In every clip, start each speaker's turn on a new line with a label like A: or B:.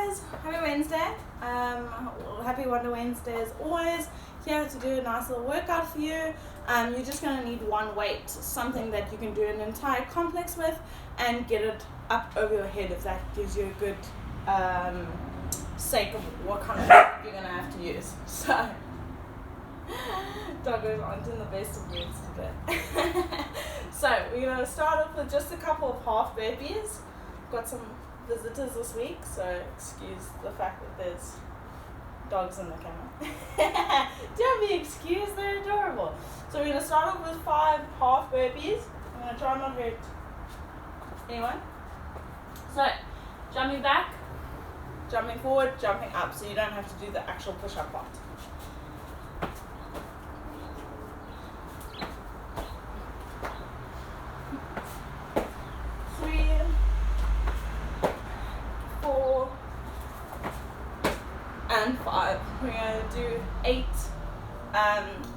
A: guys, happy Wednesday. Happy Wonder Wednesday as always. Here to do a nice little workout for you. You're just going to need one weight, something that you can do an entire complex with and get it up over your head if that gives you a good sake of what kind of weight you're going to have to use. So, doggos aren't in the best of moods today. So, we're going to start off with just a couple of half burpees. Got some visitors this week, so excuse the fact that there's dogs in the camera. Don't be excused, they're adorable. So we're going to start off with 5 half burpees. I'm going to try not to hurt anyone. So, jumping back, jumping forward, jumping up, so you don't have to do the actual push-up part. And 5. We're going to do 8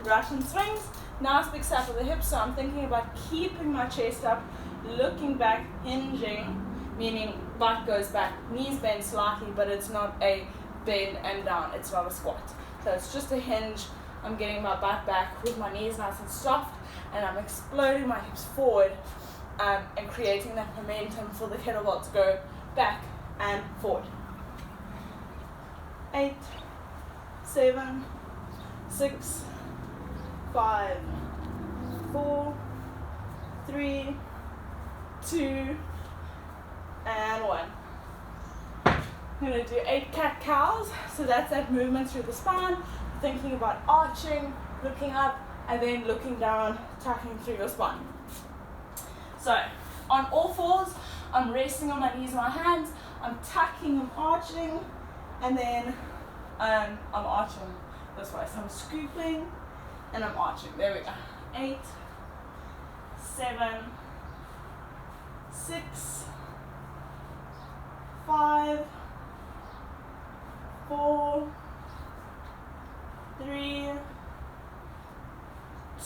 A: Russian swings. Nice big sap of the hips, so I'm thinking about keeping my chest up, looking back, hinging, meaning butt goes back, knees bend slightly, but it's not a bend and down, it's not a squat. So it's just a hinge. I'm getting my butt back with my knees nice and soft, and I'm exploding my hips forward and creating that momentum for the kettlebell to go back and forward. 8, 7, 6, 5, 4, 3, 2, and 1. I'm going to do 8 cat-cows, so that's that movement through the spine, thinking about arching, looking up, and then looking down, tucking through your spine. So, on all fours, I'm resting on my knees and my hands, I'm tucking, I'm arching, and then I'm arching this way. So I'm scooping and I'm arching. There we go. 8, 7, 6, 5, 4, 3,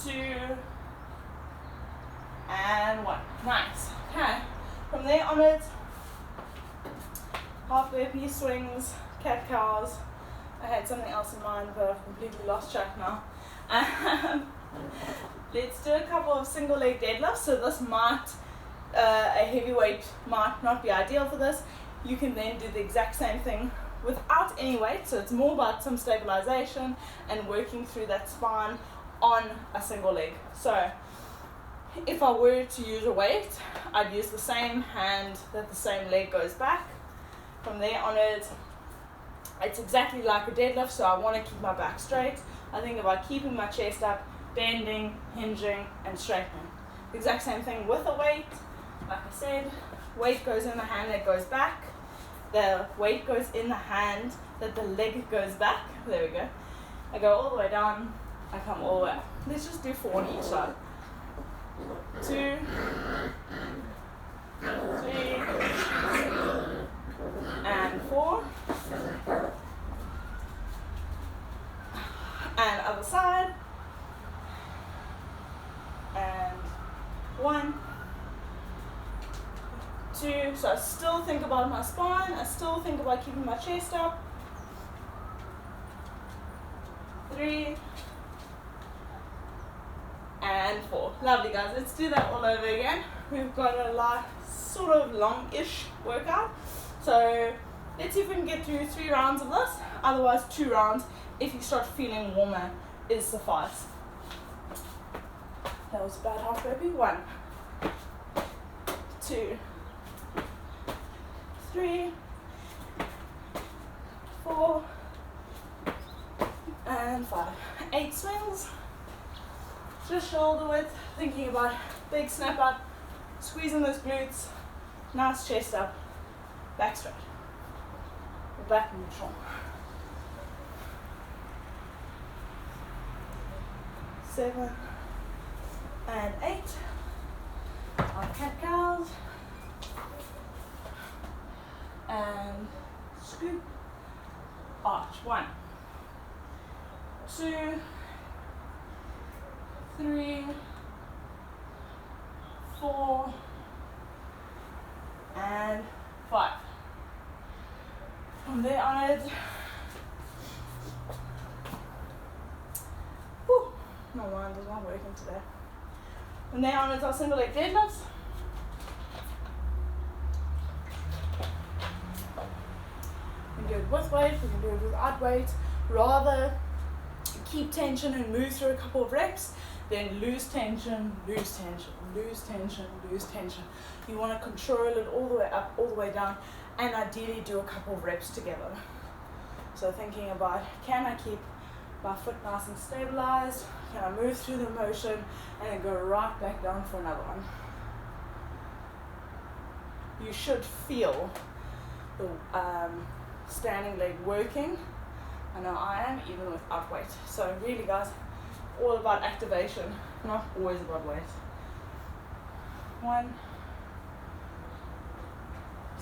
A: 2, and 1. Nice. Okay. From there onwards, half burpee swings, cat cows. I had something else in mind, but I've completely lost track now. Let's do a couple of single leg deadlifts. So this might, a heavyweight might not be ideal for this. You can then do the exact same thing without any weight. So it's more about some stabilization and working through that spine on a single leg. So if I were to use a weight, I'd use the same hand that the same leg goes back. From there onwards, it's exactly like a deadlift, so I want to keep my back straight. I think about keeping my chest up, bending, hinging, and straightening. The exact same thing with a weight. Like I said, weight goes in the hand that goes back. The weight goes in the hand that the leg goes back. There we go. I go all the way down, I come all the way up. Let's just do 4 on each side. 2, 3, and 4, and other side, and 1, 2. So I still think about my spine, I still think about keeping my chest up. 3, and 4. Lovely, guys. Let's do that all over again. We've got a sort of long-ish workout. So let's see if we can get through 3 rounds of this. Otherwise, 2 rounds, if you start feeling warmer, is suffice. That was a bad half burpee. 1, 2, 3, 4, and 5. 8 swings. Just shoulder width, thinking about big snap up, squeezing those glutes, nice chest up, back straight, back neutral. 7 and 8. Our cat cows. And scoop, arch. 1, 2, 3, 4, and 5. From onwards, whew, my mind is not working today. From there onwards, our single leg deadlifts. We can do it with weight, we can do it without weight. Rather keep tension and move through a couple of reps, then lose tension, lose tension, lose tension, lose tension. You want to control it all the way up, all the way down, and ideally do a couple of reps together. So thinking about, can I keep my foot nice and stabilized? Can I move through the motion and then go right back down for another one? You should feel the standing leg working. I know I am, even without weight. So really guys, all about activation, not always about weight. 1,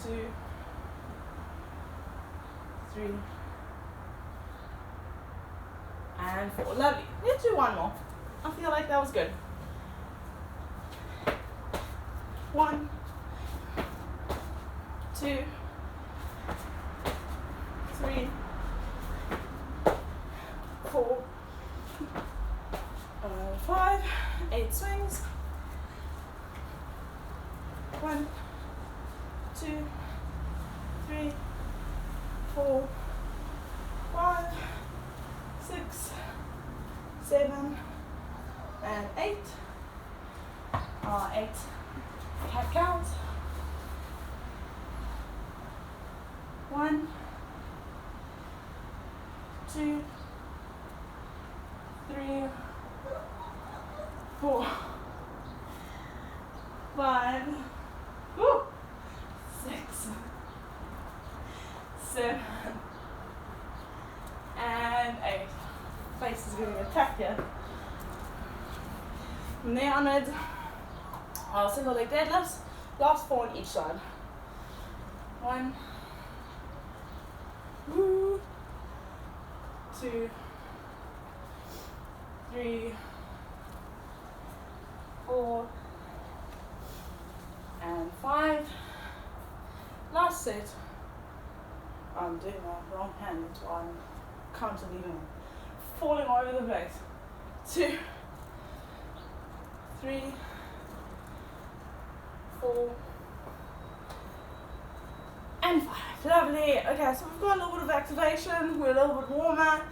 A: 2, 3, and 4. Lovely. Let's do one more. I feel like that was good. 1, 2, 3, 4, 5, 8 swings. 1, 2, 3, 4, 5, 6, 7, and 8. 8 cat counts. 1, 2, 3, 4, 5, 6, 7, and 8. Face is getting attacked here. From there onwards, our single leg deadlifts, last 4 on each side. 1, 2, 3, 4, and 5. Last set. I'm doing my wrong hand, that's why I'm constantly falling all over the place. 2, 3, 4, and 5. Lovely. Okay, so we've got a little bit of activation, we're a little bit warmer.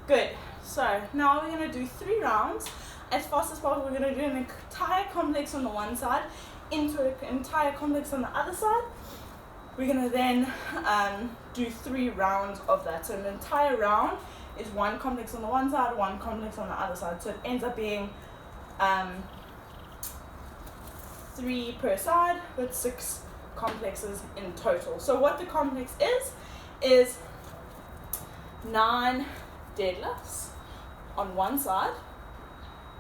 A: Good. So now we're going to do 3 rounds. As fast as possible, we're going to do an entire complex on the one side, into an entire complex on the other side. We're going to then do 3 rounds of that. So an entire round is 1 complex on the one side, 1 complex on the other side. So it ends up being 3 per side with 6 complexes in total. So what the complex is 9 deadlifts on one side.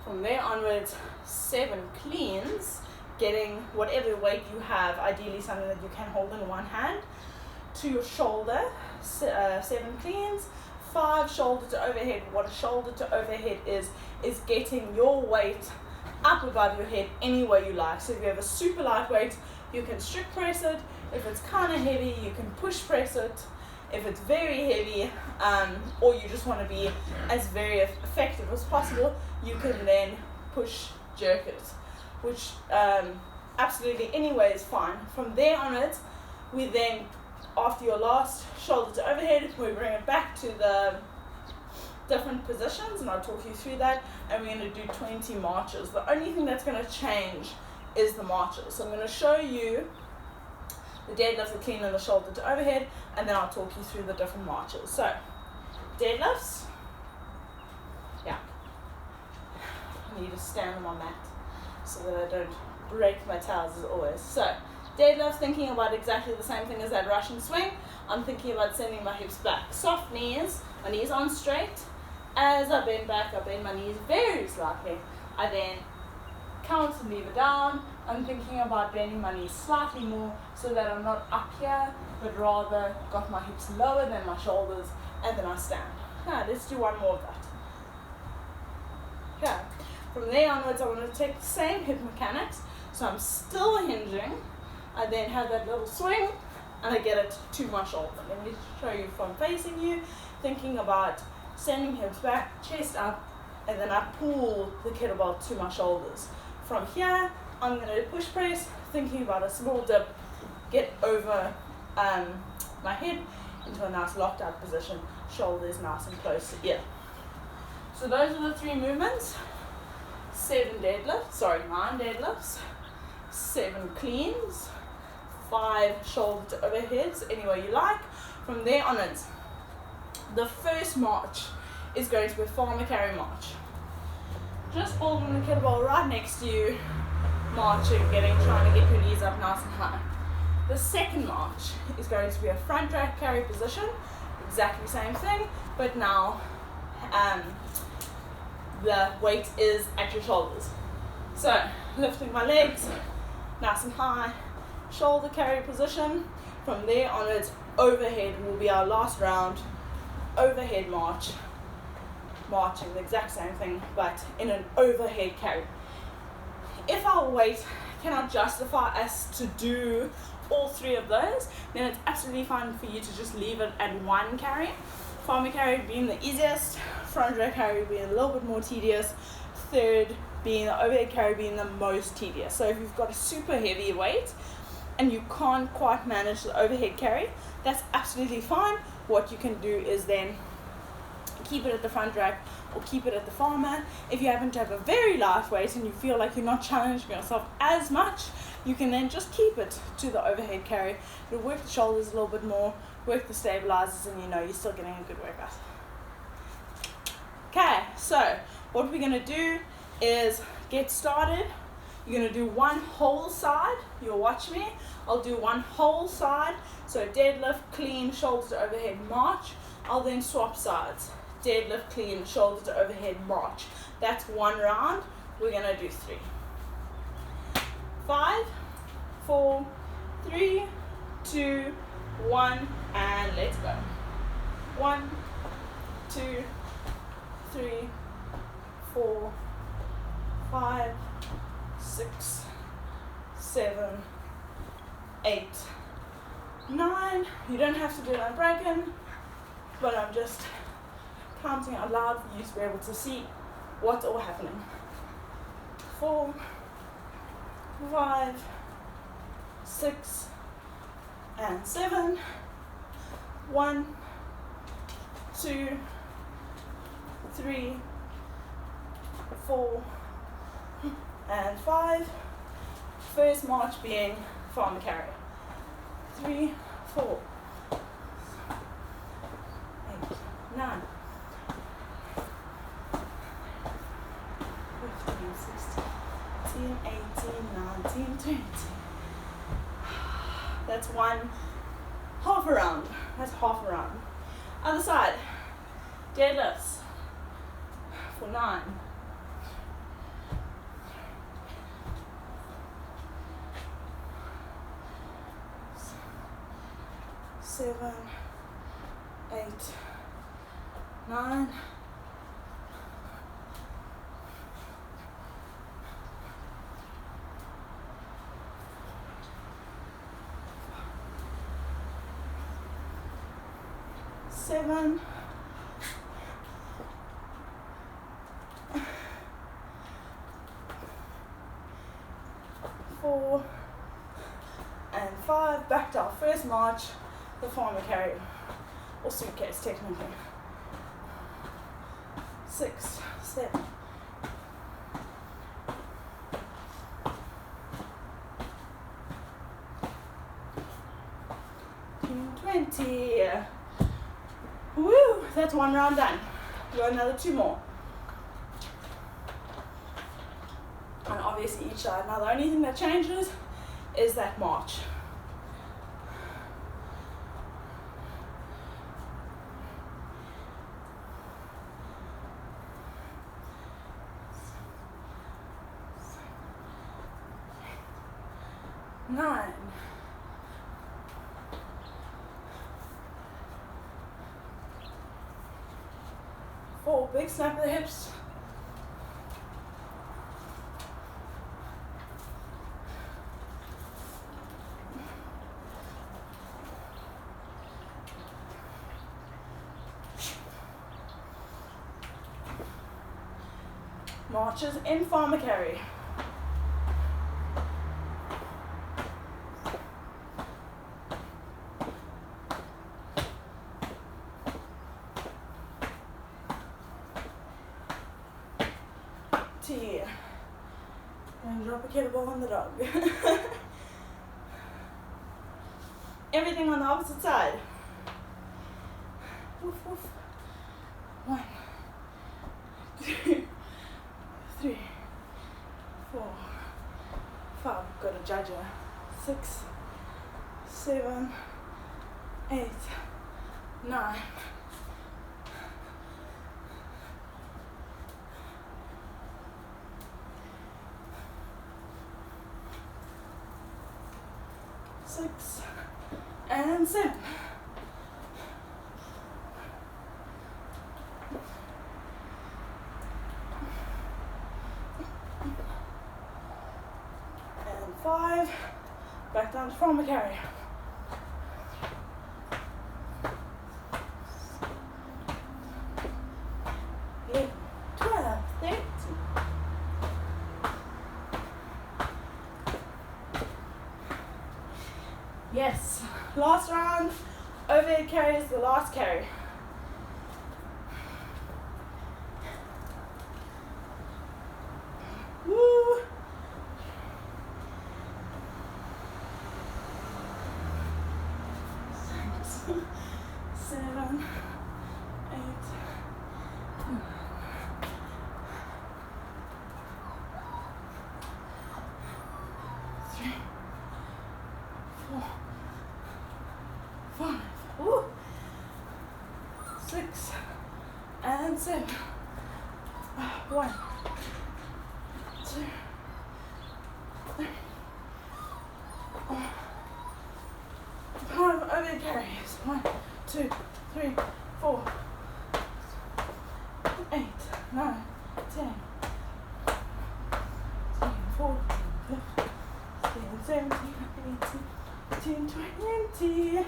A: From there onwards, 7 cleans, getting whatever weight you have, ideally something that you can hold in one hand, to your shoulder. 7 cleans, 5 shoulder to overhead. What a shoulder to overhead is getting your weight up above your head any way you like. So if you have a super light weight, you can strict press it. If it's kind of heavy, you can push press it. If it's very heavy, or you just want to be as very effective as possible, you can then push jerk it, which absolutely anyway is fine. From there onwards, we then, after your last shoulder to overhead, we bring it back to the different positions, and I'll talk you through that, and we're going to do 20 marches. The only thing that's going to change is the marches. So I'm going to show you the deadlifts, the clean, and the shoulder to overhead, and then I'll talk you through the different marches. So deadlifts, yeah, I need to stand on my mat so that I don't break my towels as always. So deadlifts, thinking about exactly the same thing as that Russian swing. I'm thinking about sending my hips back, soft knees, my knees on straight. As I bend back, I bend my knees very slightly. I then count and leave it down. I'm thinking about bending my knees slightly more so that I'm not up here, but rather got my hips lower than my shoulders, and then I stand. Now let's do one more of that. Okay. From there onwards, I want to take the same hip mechanics. So I'm still hinging. I then have that little swing, and I get it to my shoulder. Let me show you from facing you, thinking about standing hips back, chest up, and then I pull the kettlebell to my shoulders. From here, I'm going to push press, thinking about a small dip, get over my head into a nice locked out position, shoulders nice and close to ear. So those are the 3 movements. 9 deadlifts, 7 cleans, 5 shoulder to overheads, any way you like. From there onwards, the first march is going to be a farmer carry march. Just holding the kettlebell right next to you, marching, trying to get your knees up nice and high. The second march is going to be a front rack carry position, exactly the same thing, but now the weight is at your shoulders. So lifting my legs nice and high, shoulder carry position. From there onwards, overhead will be our last round. Overhead march, marching the exact same thing but in an overhead carry. If our weight cannot justify us to do all 3 of those, then it's absolutely fine for you to just leave it at 1 carry. Farmer carry being the easiest, front rack carry being a little bit more tedious, third being the overhead carry being the most tedious. So if you've got a super heavy weight and you can't quite manage the overhead carry, that's absolutely fine. What you can do is then keep it at the front rack or keep it at the farmer. If you happen to have a very light weight and you feel like you're not challenging yourself as much, you can then just keep it to the overhead carry. It'll work the shoulders a little bit more, work the stabilizers, and you know you're still getting a good workout. Okay, so what we're going to do is get started. You're going to do one whole side. You'll watch me. I'll do one whole side. So deadlift, clean, shoulder to overhead, march. I'll then swap sides. Deadlift, clean, shoulder to overhead, march. That's 1 round. We're going to do 3. 5, 4, 3, 2, 1, and let's go. 1, 2, 3, 4, 5, 6, 7, 8, 9. You don't have to do it unbroken, but I'm just counting out loud for you to be able to see what's all happening. 4, 5, 6, and 7. 1, 2, 3, 4, and 5. First march being farmer carry. 3, 4, 8, 9, 15, 16, 18, 19, 20. That's half a round. That's half a round. Other side. Deadlifts for 9. 7, 8, 9. 7, 4, and 5. Back to our first march, the farmer carry, or suitcase technically. 6, 7. 20. Woo! That's 1 round done. We got another 2 more. And obviously each side. Now the only thing that changes is that march. Nine. 4, big snap of the hips. marches in farmer carry. T. And drop a kettlebell on the dog. Everything on the opposite side. Woof, woof. 1, 2, 3, 4, 5. Got a judge. 6, 7, 8, 9. 6 and 7. And 5. Back down to farmer carry. 11, 12, 13. Yes, last round, overhead carry is the last carry. Woo! 6, 7, 8, 9. 3, 4, 5, woo, 6 and 7. 1, 2, 3, 4, 5 overhead carries. 1, 2, 3, 4, 8, 9, 10, 14, 15, 17, 18, 20.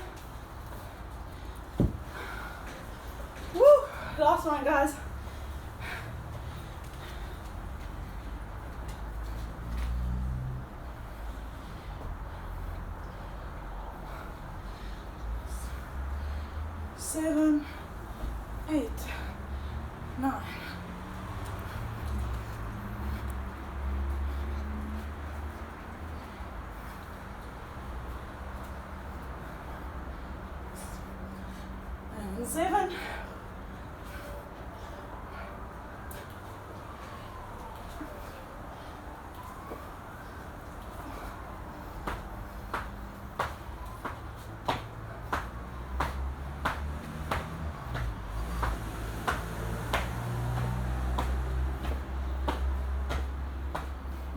A: Woo! Last one, guys. Seven, 8, 9. 7.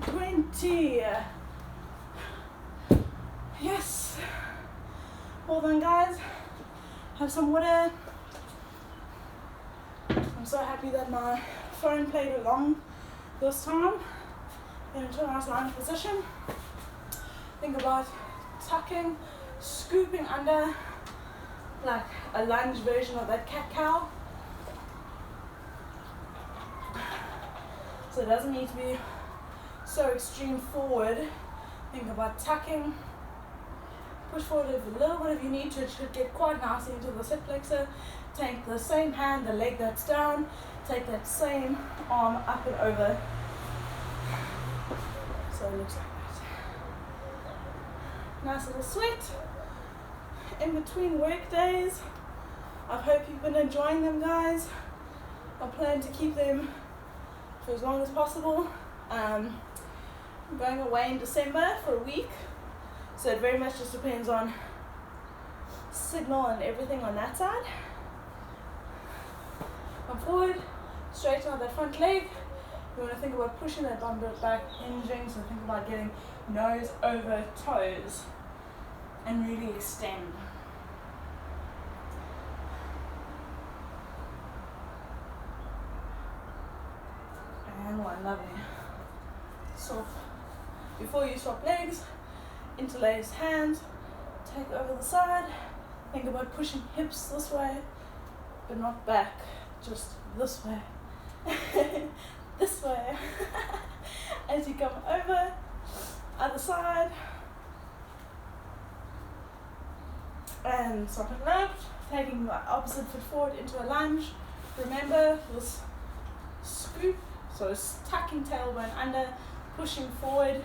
A: 20. Yes. Well done, guys. Have some water. I'm so happy that my phone played along this time. Get into a nice lunge position. Think about tucking, scooping under, like a lunge version of that cat-cow. So it doesn't need to be so extreme forward. Think about tucking. Push forward a little bit if you need to. It should get quite nicely into the hip flexor. Take the same hand, the leg that's down. Take that same arm up and over. So it looks like that. Nice little sweat in between work days. I hope you've been enjoying them, guys. I plan to keep them for as long as possible. I'm going away in December for a week. So it very much just depends on signal and everything on that side. Come forward, straighten out that front leg. You want to think about pushing that bum back, hinging, so think about getting nose over toes and really extend. And one, lovely. Swap. Before you swap legs, interlace hands, take over the side. Think about pushing hips this way, but not back, just this way. this way. As you come over, other side. And soften left, taking the opposite foot forward into a lunge. Remember this scoop, so tucking tailbone under, pushing forward.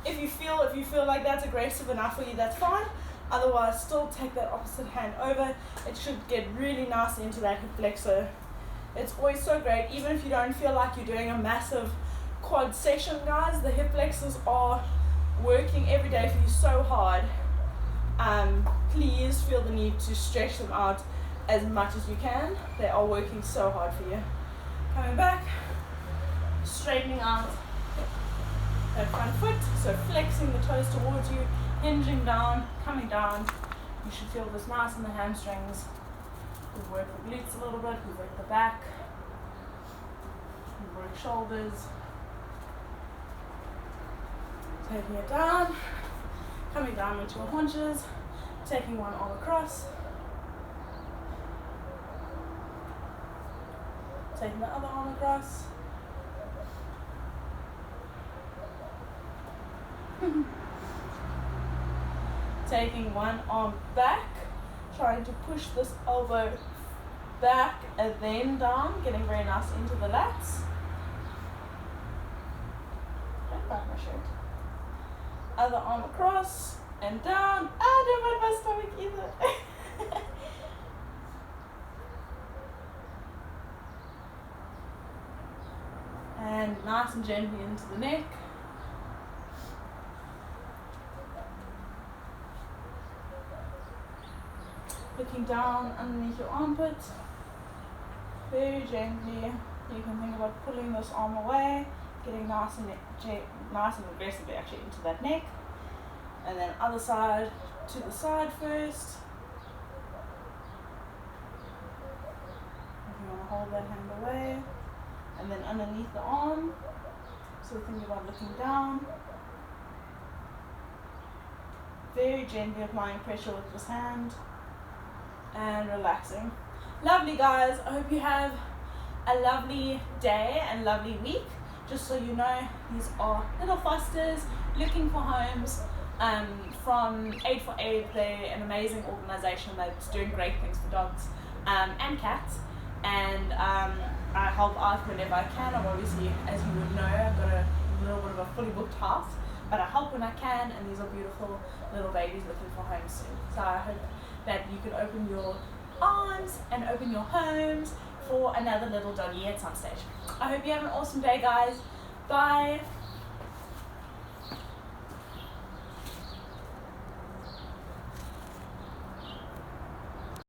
A: If you feel like that's aggressive enough for you, that's fine. Otherwise, still take that opposite hand over. It should get really nice into that hip flexor. It's always so great, even if you don't feel like you're doing a massive quad session, guys. The hip flexors are working every day for you so hard. Please feel the need to stretch them out as much as you can. They are working so hard for you. Coming back, straightening out that front foot, so flexing the toes towards you, hinging down, coming down. You should feel this nice in the hamstrings. We've worked the glutes a little bit, we've worked the back, we've worked shoulders. Taking it down, coming down into your haunches, taking one arm across, taking the other arm across. Taking one arm back, trying to push this elbow back and then down, getting very nice into the lats. Don't bite my shirt. Other arm across and down. Don't bite my stomach either. And nice and gently into the neck. Looking down underneath your armpit, very gently. You can think about pulling this arm away, getting nice and aggressively actually into that neck, and then other side to the side first. If you want to hold that hand away, and then underneath the arm. So think about looking down, very gently applying pressure with this hand. And relaxing. Lovely, guys. I hope you have a lovely day and lovely week. Just so you know, these are Little Fosters looking for homes from Aid for Aid. They're an amazing organization that's doing great things for dogs and cats, and I help out whenever I can. I'm obviously, as you would know, I've got a little bit of a fully booked house, but I help when I can, and these are beautiful little babies looking for homes soon. So I hope that you can open your arms and open your homes for another little doggy at some stage. I hope you have an awesome day, guys. Bye.